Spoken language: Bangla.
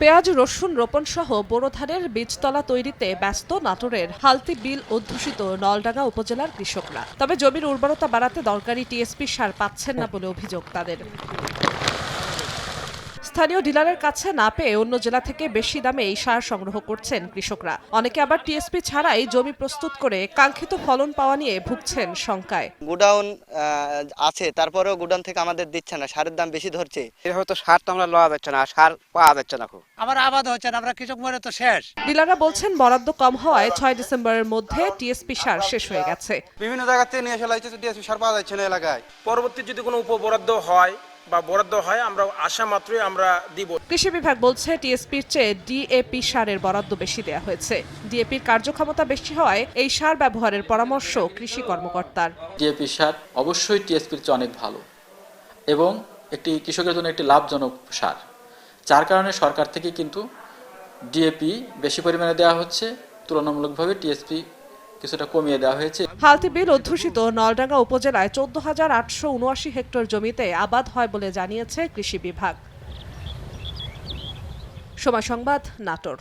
পেঁয়াজ, রসুন রোপণ সহ বোরো ধানের বীজতলা তৈরিতে ব্যস্ত নাটোরের হালতি বিল অধ্যুষিত নলডাঙ্গা উপজেলার কৃষকরা। তবে জমির উর্বরতা বাড়াতে দরকারি টিএসপি সার পাচ্ছেন না বলে অভিযোগ তাদের। স্থানীয় ডিলারের কাছে না পেয়ে অন্য জেলা থেকে বেশি দামে এই সার সংগ্রহ করছেন কৃষকরা। অনেকে আবার টিএসপি ছাড়াই জমি প্রস্তুত করে কাঙ্ক্ষিত ফলন পাওয়া নিয়ে ভুগছেন শঙ্কায়। গোডাউন আছে, তারপরেও গোডাউন থেকে আমাদের দিচ্ছে না, সারের দাম বেশি ধরছে। হয়তো সার তো আমরা লওয়া যাচ্ছে না, সার পাওয়া যাচ্ছে না। আমার আবাদ হচ্ছে না, আমরা কৃষক মরে তো শেষ। ডিলাররা বলছেন বরাদ্দ কম হওয়ায় 6 ডিসেম্বরের মধ্যে টিএসপি সার শেষ হয়ে গেছে। বিভিন্ন জায়গা থেকে নিয়ে এসে লাইছে, টিএসপি সার পাওয়া যাচ্ছে না এলাকায়। পরবর্তী যদি কোনো উপবরাদ্দ হয় বা বরাদ্দ হয়, আমরা আশা মাত্রই আমরা দিব। কৃষি বিভাগ বলছে টিএসপির চেয়ে ডিএপি সারের বরাদ্দ বেশি দেয়া হয়েছে। ডিএপির কার্যক্ষমতা বেশি হওয়ায় এই সার ব্যবহারের পরামর্শ কৃষি কর্মকর্তার। ডিএপি সার অবশ্যই টিএসপির চেয়ে অনেক ভালো এবং একটি কৃষকের জন্য একটি লাভজনক সার, যার কারণে সরকার থেকে কিন্তু ডিএপি বেশি পরিমাণে দেওয়া হচ্ছে, তুলনামূলকভাবে টিএসপি কিছুটা কমিয়ে দেওয়া হয়েছে। হালতি বিল অধ্যুষিত নলডাঙ্গা উপজেলায় 14,879 হেক্টর জমিতে আবাদ হয় বলে জানিয়েছে কৃষি বিভাগ। সময় সংবাদ, নাটোর।